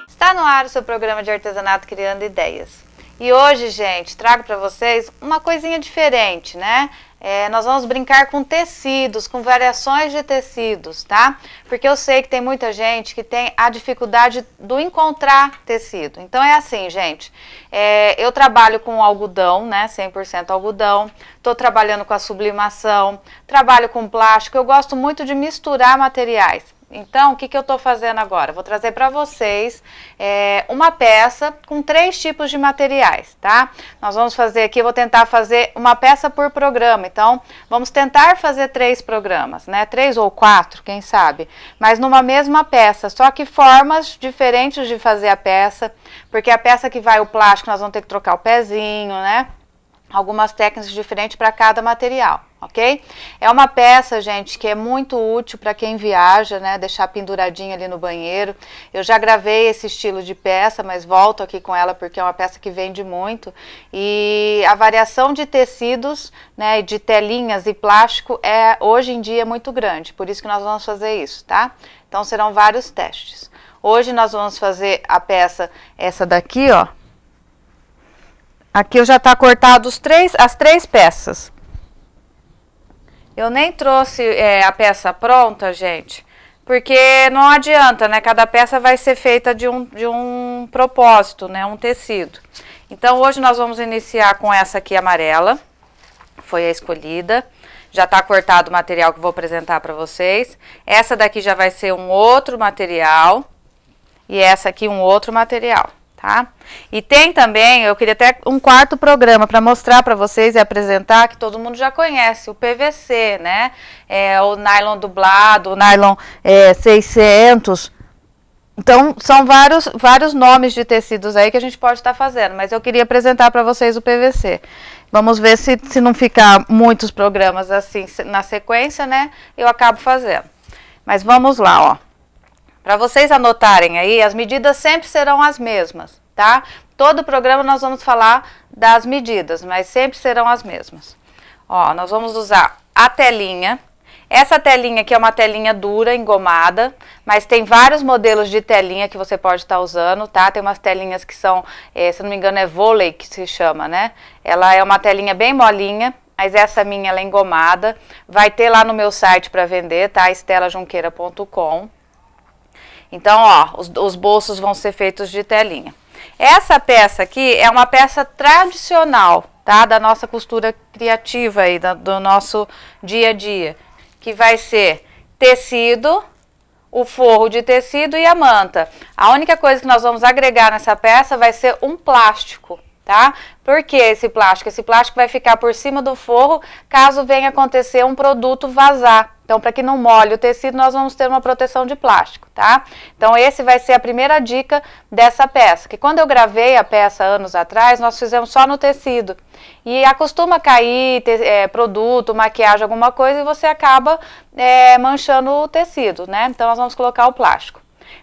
Está no ar o seu programa de artesanato Criando Ideias. E hoje, gente, trago para vocês uma coisinha diferente, né? Nós vamos brincar com tecidos, com variações de tecidos, tá? Porque eu sei que tem muita gente que tem a dificuldade do encontrar tecido. Então é assim, gente, eu trabalho com algodão, né? 100% algodão, estou trabalhando com a sublimação, trabalho com plástico, eu gosto muito de misturar materiais. Então, o que eu estou fazendo agora? Vou trazer para vocês uma peça com 3 tipos de materiais, tá? Nós vamos fazer aqui, eu vou tentar fazer uma peça por programa. Então, vamos tentar fazer 3 programas, né? 3 ou 4, quem sabe? Mas numa mesma peça, só que formas diferentes de fazer a peça, porque a peça que vai o plástico, nós vamos ter que trocar o pezinho, né? Algumas técnicas diferentes para cada material, ok? É uma peça, gente, que é muito útil para quem viaja, né? Deixar penduradinha ali no banheiro. Eu já gravei esse estilo de peça, mas volto aqui com ela porque é uma peça que vende muito. E a variação de tecidos, né, de telinhas e plástico hoje em dia é muito grande. Por isso que nós vamos fazer isso, tá? Então serão vários testes. Hoje nós vamos fazer a peça, essa daqui, ó. Aqui eu já tá cortado as 3 peças. Eu nem trouxe a peça pronta, gente, porque não adianta, né? Cada peça vai ser feita de um propósito, né? Um tecido. Então hoje nós vamos iniciar com essa aqui amarela, foi a escolhida. Já tá cortado o material que eu vou apresentar para vocês. Essa daqui já vai ser um outro material e essa aqui um outro material. Tá? E tem também, eu queria até um 4º programa para mostrar para vocês e apresentar, que todo mundo já conhece, o PVC, né? O nylon dublado, o nylon 600. Então, são vários nomes de tecidos aí que a gente pode estar fazendo, mas eu queria apresentar para vocês o PVC. Vamos ver se não ficar muitos programas assim na sequência, né? Eu acabo fazendo. Mas vamos lá, ó. Para vocês anotarem aí, as medidas sempre serão as mesmas, tá? Todo programa nós vamos falar das medidas, mas sempre serão as mesmas. Ó, nós vamos usar a telinha. Essa telinha aqui é uma telinha dura, engomada, mas tem vários modelos de telinha que você pode estar usando, tá? Tem umas telinhas que são, se não me engano, é vôlei que se chama, né? Ela é uma telinha bem molinha, mas essa minha ela é engomada. Vai ter lá no meu site para vender, tá? estelajunqueira.com. Então, ó, os bolsos vão ser feitos de telinha. Essa peça aqui é uma peça tradicional, tá? Da nossa costura criativa aí, do nosso dia a dia. Que vai ser tecido, o forro de tecido e a manta. A única coisa que nós vamos agregar nessa peça vai ser um plástico, tá? Por que esse plástico? Esse plástico vai ficar por cima do forro caso venha acontecer um produto vazar. Então, para que não molhe o tecido, nós vamos ter uma proteção de plástico, tá? Então, esse vai ser a primeira dica dessa peça. Que quando eu gravei a peça anos atrás, nós fizemos só no tecido. E acostuma cair produto, maquiagem, alguma coisa, e você acaba manchando o tecido, né? Então, nós vamos colocar o plástico.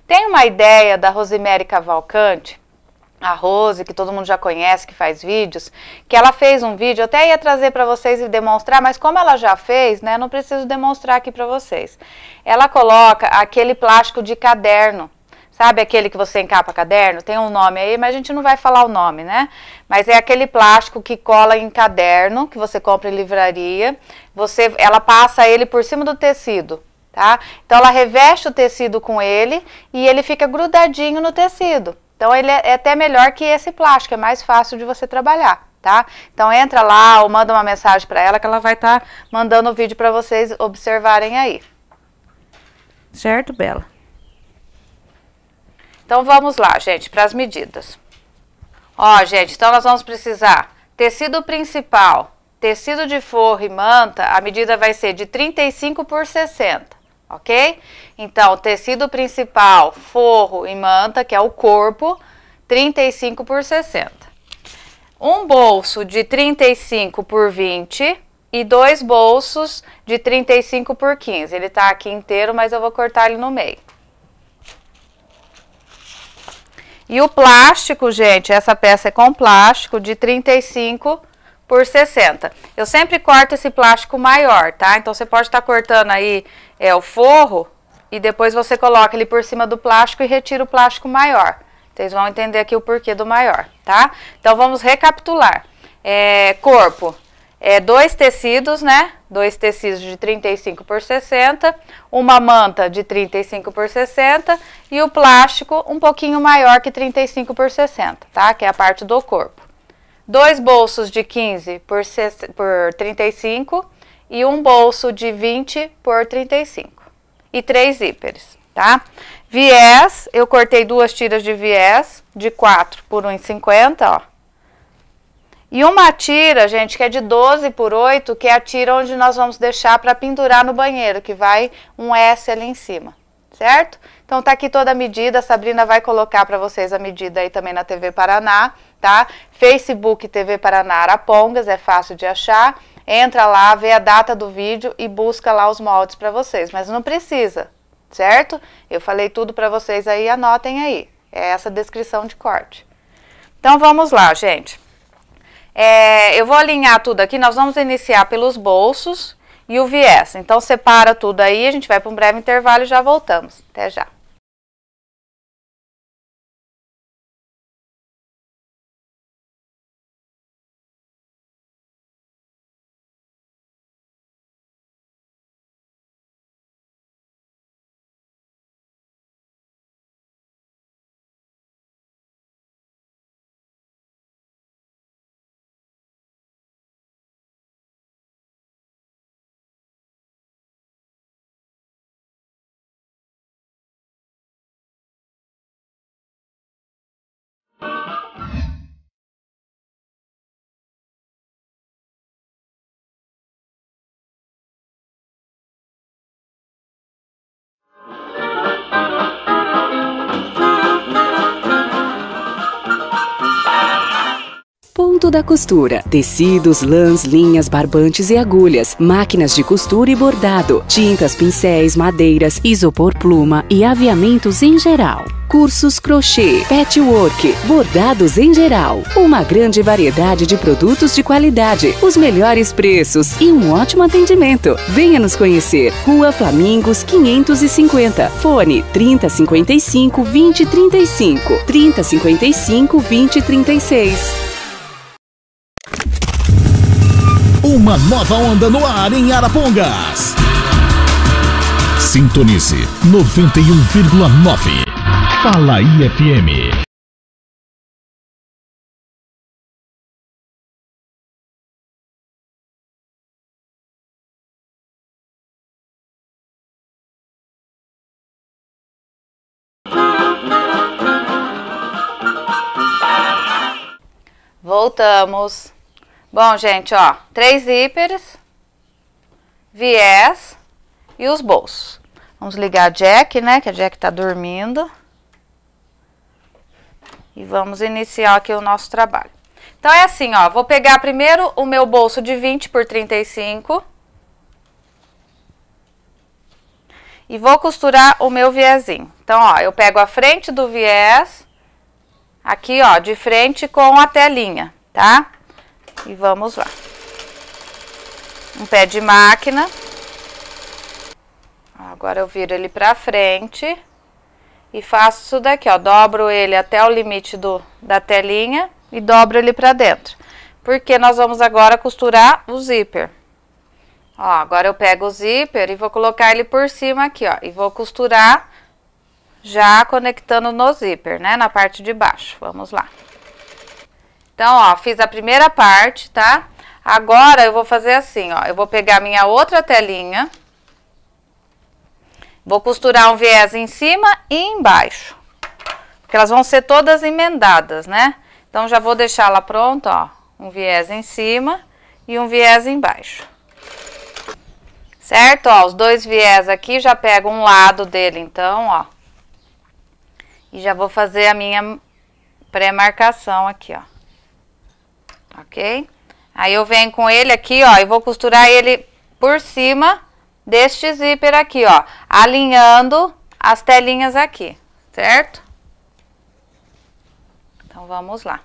Tem uma ideia da Rosemary Cavalcante, a Rose, que todo mundo já conhece, que faz vídeos, que ela fez um vídeo, eu até ia trazer para vocês e demonstrar, mas como ela já fez, né, não preciso demonstrar aqui para vocês. Ela coloca aquele plástico de caderno, sabe aquele que você encapa caderno? Tem um nome aí, mas a gente não vai falar o nome, né? Mas é aquele plástico que cola em caderno, que você compra em livraria, ela passa ele por cima do tecido. Tá? Então ela reveste o tecido com ele e ele fica grudadinho no tecido. Então ele é até melhor que esse plástico, é mais fácil de você trabalhar, tá? Então entra lá ou manda uma mensagem para ela que ela vai estar mandando o vídeo para vocês observarem aí. Certo, Bela? Então vamos lá, gente, para as medidas. Ó, gente, então nós vamos precisar tecido principal, tecido de forro e manta, a medida vai ser de 35 por 60, ok? Então, tecido principal, forro e manta, que é o corpo, 35 por 60. Um bolso de 35 por 20 e 2 bolsos de 35 por 15. Ele tá aqui inteiro, mas eu vou cortar ele no meio. E o plástico, gente, essa peça é com plástico de 35 por 60. Eu sempre corto esse plástico maior, tá? Então, você pode estar cortando aí o forro e depois você coloca ele por cima do plástico e retira o plástico maior. Vocês vão entender aqui o porquê do maior, tá? Então, vamos recapitular. Corpo, 2 tecidos, né? 2 tecidos de 35 por 60, uma manta de 35 por 60 e o plástico um pouquinho maior que 35 por 60, tá? Que é a parte do corpo. 2 bolsos de 15 por 35 e um bolso de 20 por 35. E 3 zíperes, tá? Viés, eu cortei 2 tiras de viés de 4 por 1,50, ó. E uma tira, gente, que é de 12 por 8, que é a tira onde nós vamos deixar para pendurar no banheiro, que vai um S ali em cima, certo? Então tá aqui toda a medida, a Sabrina vai colocar para vocês a medida aí também na TV Paraná, tá? Facebook TV Paraná Arapongas, é fácil de achar. Entra lá, vê a data do vídeo e busca lá os moldes para vocês, mas não precisa, certo? Eu falei tudo para vocês aí, anotem aí. É essa descrição de corte. Então vamos lá, gente. Eu vou alinhar tudo aqui, nós vamos iniciar pelos bolsos e o viés. Então, separa tudo aí, a gente vai para um breve intervalo e já voltamos. Até já. Ponto da Costura. Tecidos, lãs, linhas, barbantes e agulhas, máquinas de costura e bordado, tintas, pincéis, madeiras, isopor pluma e aviamentos em geral. Cursos crochê, patchwork, bordados em geral. Uma grande variedade de produtos de qualidade, os melhores preços e um ótimo atendimento. Venha nos conhecer. Rua Flamingos 550. Fone 3055 2035. 3055 2036. Uma nova onda no ar em Arapongas. Sintonize 91,9. Fala aí FM. Voltamos. Bom, gente, ó, 3 zíperes, viés e os bolsos. Vamos ligar a Jack, né, que a Jack tá dormindo. E vamos iniciar aqui o nosso trabalho. Então, é assim, ó, vou pegar primeiro o meu bolso de 20 por 35. E vou costurar o meu viésinho. Então, ó, eu pego a frente do viés, aqui, ó, de frente com a telinha, tá? E vamos lá. Um pé de máquina. Agora eu viro ele pra frente e faço isso daqui, ó. Dobro ele até o limite da telinha e dobro ele pra dentro. Porque nós vamos agora costurar o zíper. Ó, agora eu pego o zíper e vou colocar ele por cima aqui, ó. E vou costurar já conectando no zíper, né? Na parte de baixo. Vamos lá. Então, ó, fiz a primeira parte, tá? Agora eu vou fazer assim, ó. Eu vou pegar minha outra telinha. Vou costurar um viés em cima e embaixo. Porque elas vão ser todas emendadas, né? Então, já vou deixar ela pronta, ó. Um viés em cima e um viés embaixo. Certo? Ó, os dois viés aqui, já pego um lado dele, então, ó. E já vou fazer a minha pré-marcação aqui, ó. Ok? Aí eu venho com ele aqui, ó, e vou costurar ele por cima deste zíper aqui, ó. Alinhando as telinhas aqui, certo? Então, vamos lá.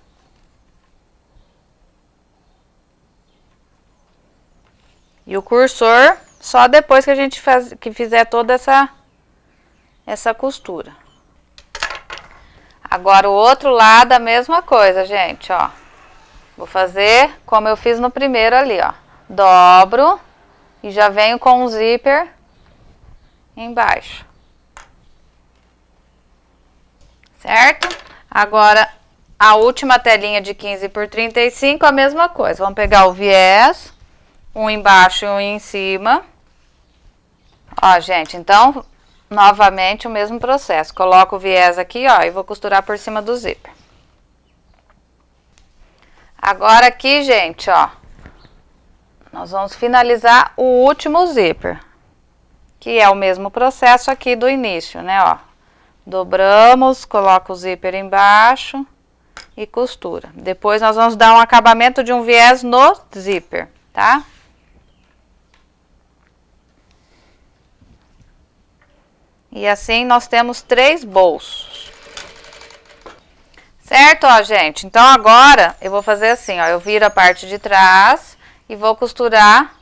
E o cursor, só depois que a gente fizer toda essa costura. Agora, o outro lado, a mesma coisa, gente, ó. Vou fazer como eu fiz no primeiro ali, ó. Dobro e já venho com o zíper embaixo. Certo? Agora, a última telinha de 15 por 35, a mesma coisa. Vamos pegar o viés, um embaixo e um em cima. Ó, gente, então, novamente o mesmo processo. Coloco o viés aqui, ó, e vou costurar por cima do zíper. Agora aqui, gente, ó, nós vamos finalizar o último zíper, que é o mesmo processo aqui do início, né, ó. Dobramos, coloca o zíper embaixo e costura. Depois nós vamos dar um acabamento de um viés no zíper, tá? E assim nós temos 3 bolsos. Certo, ó, gente? Então agora eu vou fazer assim, ó, eu viro a parte de trás e vou costurar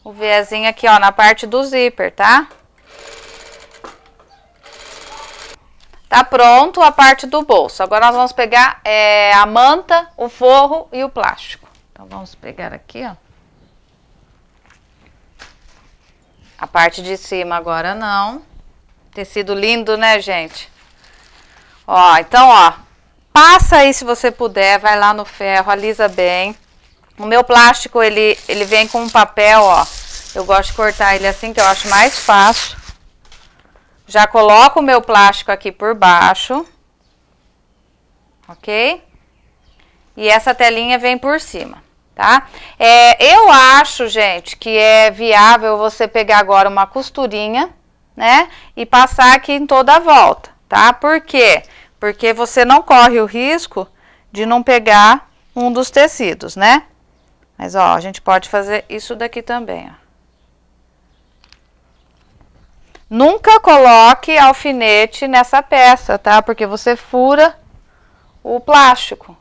o viésinho aqui, ó, na parte do zíper, tá? Tá pronto a parte do bolso. Agora nós vamos pegar a manta, o forro e o plástico. Então vamos pegar aqui, ó. A parte de cima agora não. Tecido lindo, né, gente? Ó, então, ó, passa aí se você puder, vai lá no ferro, alisa bem. O meu plástico, ele vem com um papel, ó. Eu gosto de cortar ele assim, que eu acho mais fácil. Já coloco o meu plástico aqui por baixo. Ok? E essa telinha vem por cima, tá? Eu acho, gente, que é viável você pegar agora uma costurinha, né? E passar aqui em toda a volta, tá? Por quê? Porque você não corre o risco de não pegar um dos tecidos, né? Mas, ó, a gente pode fazer isso daqui também, ó. Nunca coloque alfinete nessa peça, tá? Porque você fura o plástico.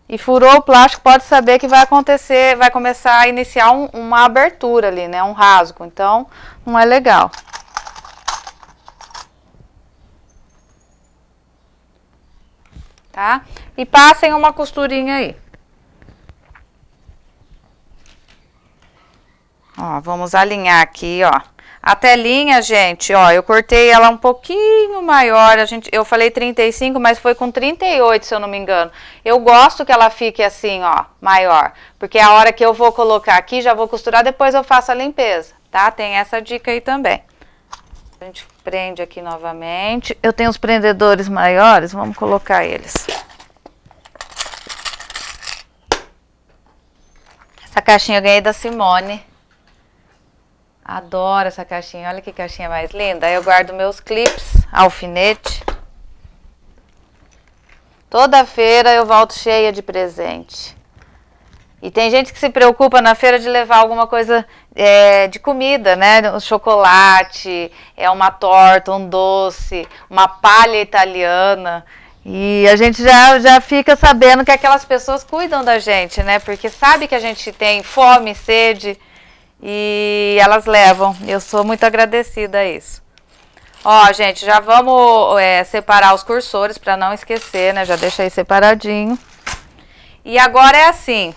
E furou o plástico, pode saber que vai acontecer, vai começar a iniciar uma abertura ali, né? Um rasgo. Então, não é legal. Tá? E passem uma costurinha aí. Ó, vamos alinhar aqui, ó. A telinha, gente, ó, eu cortei ela um pouquinho maior, eu falei 35, mas foi com 38, se eu não me engano. Eu gosto que ela fique assim, ó, maior, porque a hora que eu vou colocar aqui, já vou costurar, depois eu faço a limpeza, tá? Tem essa dica aí também. A gente prende aqui novamente. Eu tenho os prendedores maiores, vamos colocar eles. Essa caixinha eu ganhei da Simone. Adoro essa caixinha, olha que caixinha mais linda. Aí eu guardo meus clips, alfinete. Toda feira eu volto cheia de presente. E tem gente que se preocupa na feira de levar alguma coisa de comida, né? Um chocolate, uma torta, um doce, uma palha italiana. E a gente já fica sabendo que aquelas pessoas cuidam da gente, né? Porque sabe que a gente tem fome, sede... E elas levam. Eu sou muito agradecida a isso. Ó, gente, já vamos separar os cursores para não esquecer, né? Já deixa aí separadinho. E agora é assim,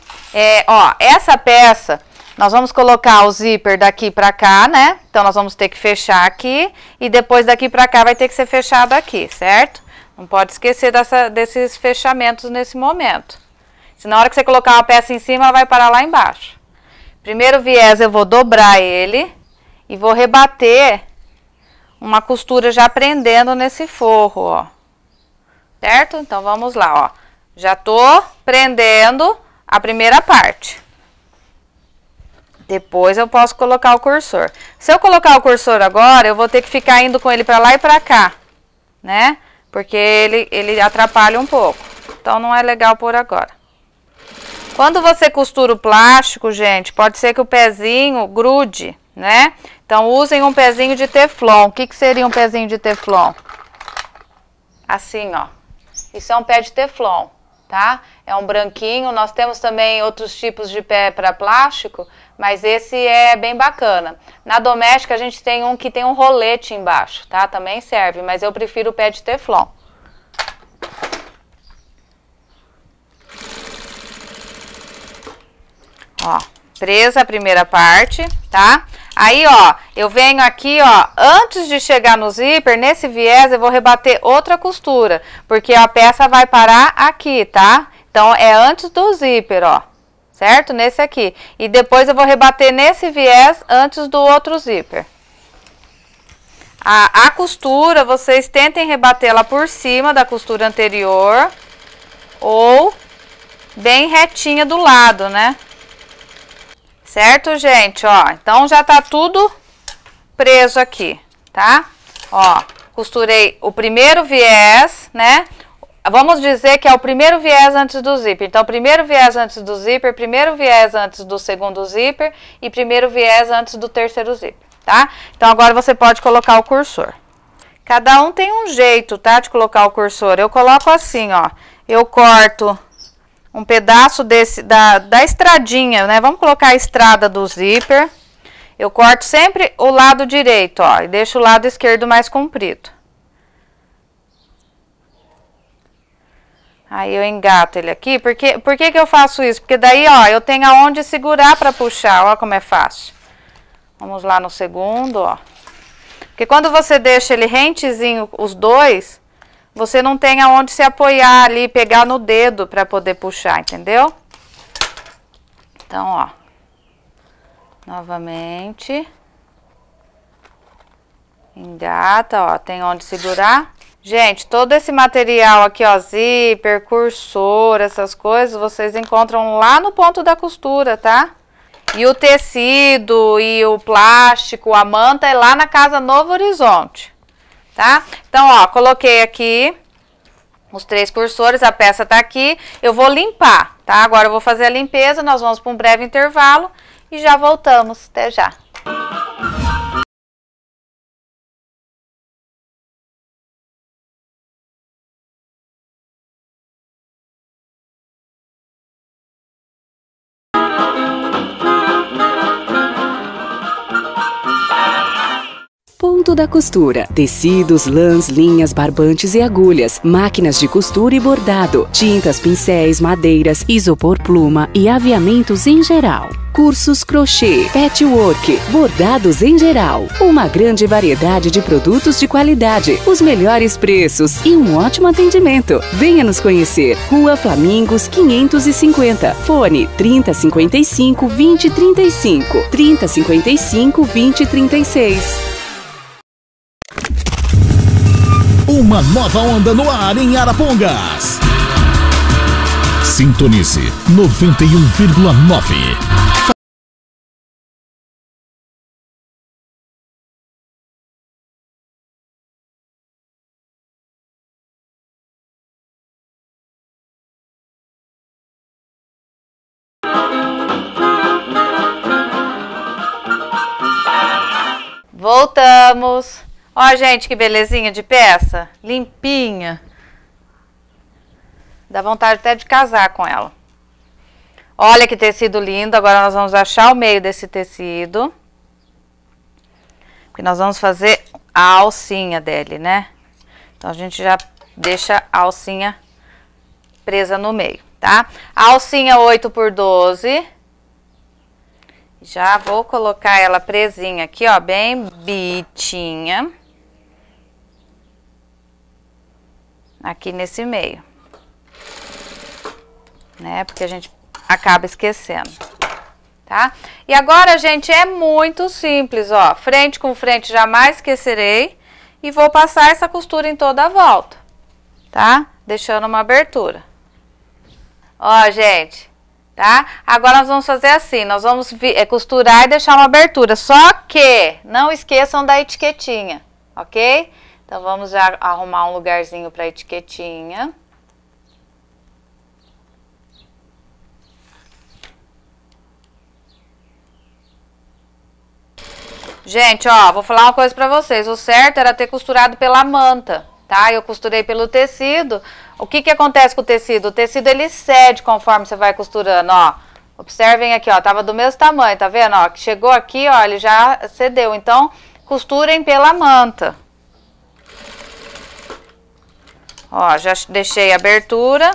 ó, essa peça, nós vamos colocar o zíper daqui pra cá, né? Então, nós vamos ter que fechar aqui e depois daqui pra cá vai ter que ser fechado aqui, certo? Não pode esquecer desses fechamentos nesse momento. Se na hora que você colocar uma peça em cima, ela vai parar lá embaixo. Primeiro viés eu vou dobrar ele e vou rebater uma costura já prendendo nesse forro, ó. Certo? Então, vamos lá, ó. Já tô prendendo a primeira parte. Depois eu posso colocar o cursor. Se eu colocar o cursor agora, eu vou ter que ficar indo com ele pra lá e pra cá, né? Porque ele atrapalha um pouco. Então, não é legal por agora. Quando você costura o plástico, gente, pode ser que o pezinho grude, né? Então, usem um pezinho de teflon. O que que seria um pezinho de teflon? Assim, ó. Isso é um pé de teflon, tá? É um branquinho. Nós temos também outros tipos de pé para plástico, mas esse é bem bacana. Na doméstica, a gente tem um que tem um rolete embaixo, tá? Também serve, mas eu prefiro o pé de teflon. Ó, presa a primeira parte, tá? Aí, ó, eu venho aqui, ó, antes de chegar no zíper, nesse viés eu vou rebater outra costura, porque a peça vai parar aqui, tá? Então, é antes do zíper, ó, certo? Nesse aqui. E depois eu vou rebater nesse viés antes do outro zíper. A costura, vocês tentem rebatê-la por cima da costura anterior ou bem retinha do lado, né? Certo, gente? Ó, então já tá tudo preso aqui, tá? Ó, costurei o primeiro viés, né? Vamos dizer que é o primeiro viés antes do zíper. Então, primeiro viés antes do zíper, primeiro viés antes do segundo zíper e primeiro viés antes do terceiro zíper, tá? Então, agora você pode colocar o cursor. Cada um tem um jeito, tá? De colocar o cursor. Eu coloco assim, ó. Eu corto um pedaço desse, da estradinha, né? Vamos colocar a estrada do zíper. Eu corto sempre o lado direito, ó. E deixo o lado esquerdo mais comprido. Aí eu engato ele aqui. Por que que eu faço isso? Porque daí, ó, eu tenho aonde segurar pra puxar. Ó como é fácil. Vamos lá no segundo, ó. Porque quando você deixa ele rentezinho, os dois, você não tem aonde se apoiar ali, pegar no dedo para poder puxar, entendeu? Então, ó. Novamente. Engata, ó, tem onde segurar. Gente, todo esse material aqui, ó, zíper, cursor, essas coisas, vocês encontram lá no ponto da costura, tá? E o tecido e o plástico, a manta é lá na Casa Novo Horizonte. Tá? Então, ó, coloquei aqui os 3 cursores, a peça tá aqui, eu vou limpar, tá? Agora eu vou fazer a limpeza, nós vamos para um breve intervalo e já voltamos, até já. Ponto da costura. Tecidos, lãs, linhas, barbantes e agulhas. Máquinas de costura e bordado. Tintas, pincéis, madeiras, isopor pluma e aviamentos em geral. Cursos crochê, patchwork, bordados em geral. Uma grande variedade de produtos de qualidade, os melhores preços e um ótimo atendimento. Venha nos conhecer. Rua Flamingos 550. Fone 3055 2035. 3055 2036. Uma nova onda no ar em Arapongas. Sintonize 91,9. Voltamos. Ó, gente, que belezinha de peça. Limpinha. Dá vontade até de casar com ela. Olha que tecido lindo. Agora nós vamos achar o meio desse tecido. Porque nós vamos fazer a alcinha dele, né? Então, a gente já deixa a alcinha presa no meio, tá? A alcinha 8x12. Já vou colocar ela presinha aqui, ó, bem bitinha. Aqui nesse meio. Né? Porque a gente acaba esquecendo. Tá? E agora, gente, é muito simples, ó. Frente com frente, jamais esquecerei. E vou passar essa costura em toda a volta. Tá? Deixando uma abertura. Ó, gente. tá? Agora nós vamos fazer assim, nós vamos costurar e deixar uma abertura, só que não esqueçam da etiquetinha, ok? Então vamos já arrumar um lugarzinho para etiquetinha. Gente, ó, vou falar uma coisa pra vocês, o certo era ter costurado pela manta, tá? Eu costurei pelo tecido. O que que acontece com o tecido? O tecido, ele cede conforme você vai costurando, ó. Observem aqui, ó, tava do mesmo tamanho, tá vendo, ó? Chegou aqui, ó, ele já cedeu, então costurem pela manta. Ó, já deixei a abertura.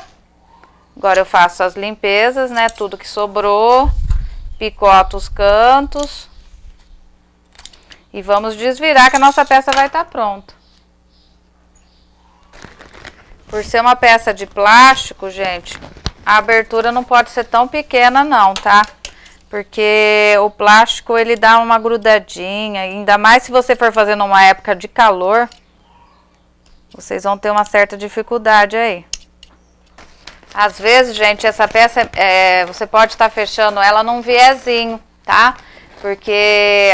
Agora eu faço as limpezas, né, tudo que sobrou. Picoto os cantos. E vamos desvirar que a nossa peça vai estar pronta. Por ser uma peça de plástico, gente, a abertura não pode ser tão pequena não, tá? Porque o plástico, ele dá uma grudadinha, ainda mais se você for fazer numa época de calor, vocês vão ter uma certa dificuldade aí. Às vezes, gente, essa peça, você pode estar fechando ela num viezinho, tá? Porque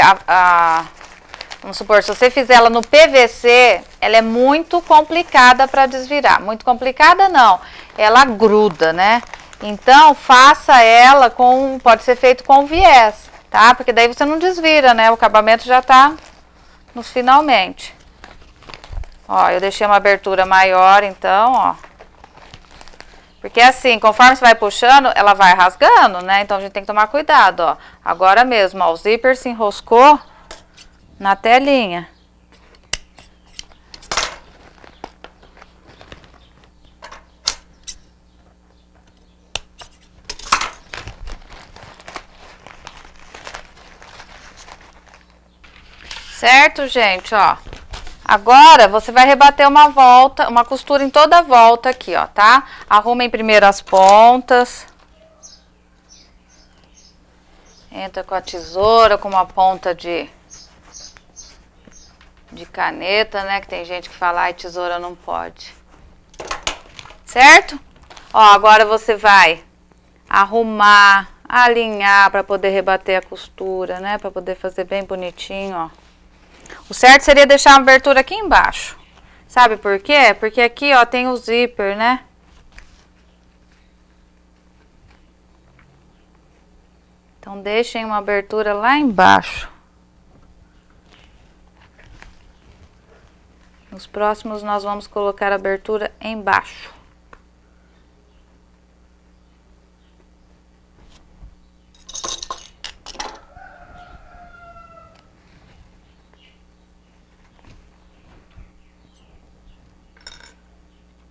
vamos supor, se você fizer ela no PVC, ela é muito complicada para desvirar. Muito complicada não, ela gruda, né? Então, faça ela pode ser feito com viés, tá? Porque daí você não desvira, né? O acabamento já tá nos finalmente. Ó, eu deixei uma abertura maior, então, ó. Porque assim, conforme você vai puxando, ela vai rasgando, né? Então a gente tem que tomar cuidado, ó. Agora mesmo, ó, o zíper se enroscou na telinha. Certo, gente, ó. Agora você vai rebater uma volta, uma costura em toda a volta aqui, ó, tá? Arrumem primeiro as pontas. Entra com a tesoura, com uma ponta de caneta, né? Que tem gente que fala, ai, tesoura não pode. Certo? Ó, agora você vai arrumar, alinhar para poder rebater a costura, né? Para poder fazer bem bonitinho, ó. O certo seria deixar uma abertura aqui embaixo. Sabe por quê? Porque aqui, ó, tem o zíper, né? Então, deixem uma abertura lá embaixo. Nos próximos, nós vamos colocar a abertura embaixo.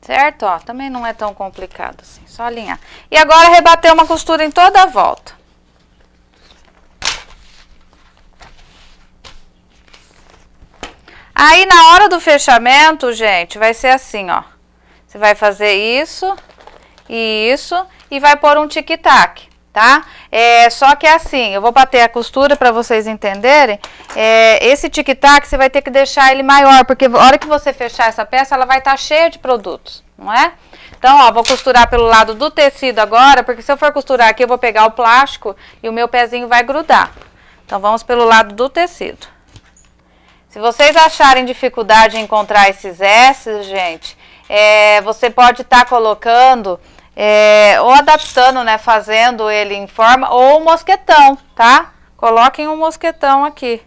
Certo? Ó, também não é tão complicado assim, só alinhar. E agora rebater uma costura em toda a volta. Aí na hora do fechamento, gente, vai ser assim, ó. Você vai fazer isso e vai pôr um tic-tac, tá? Só que é assim, eu vou bater a costura para vocês entenderem. Esse tic-tac você vai ter que deixar ele maior, porque a hora que você fechar essa peça, ela vai estar cheia de produtos, não é? Então, ó, vou costurar pelo lado do tecido agora, porque se eu for costurar aqui, eu vou pegar o plástico e o meu pezinho vai grudar. Então, vamos pelo lado do tecido. Se vocês acharem dificuldade em encontrar esses S, gente, você pode estar colocando, ou adaptando, né, fazendo ele em forma, ou um mosquetão, tá? Coloquem um mosquetão aqui.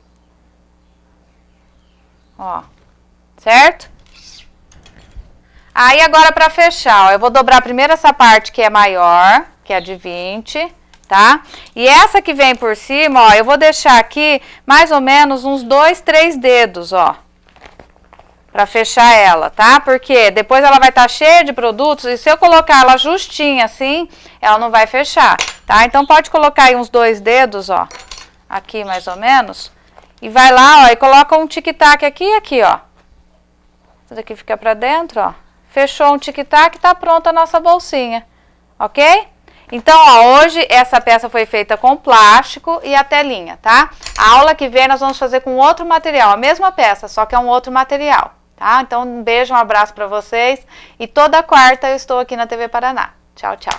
Ó, certo? Aí agora para fechar, ó, eu vou dobrar primeiro essa parte que é maior, que é a de 20, tá? E essa que vem por cima, ó, eu vou deixar aqui mais ou menos uns 2, 3 dedos, ó. Pra fechar ela, tá? Porque depois ela vai estar cheia de produtos e se eu colocar ela justinha assim, ela não vai fechar, tá? Então pode colocar aí uns 2 dedos, ó, aqui mais ou menos. E vai lá, ó, e coloca um tic-tac aqui e aqui, ó. Isso daqui fica pra dentro, ó. Fechou um tic-tac, tá pronta a nossa bolsinha, ok? Então, ó, hoje essa peça foi feita com plástico e a telinha, tá? A aula que vem nós vamos fazer com outro material, a mesma peça, só que é um outro material, tá? Então, um beijo, um abraço pra vocês e toda quarta eu estou aqui na TV Paraná. Tchau, tchau.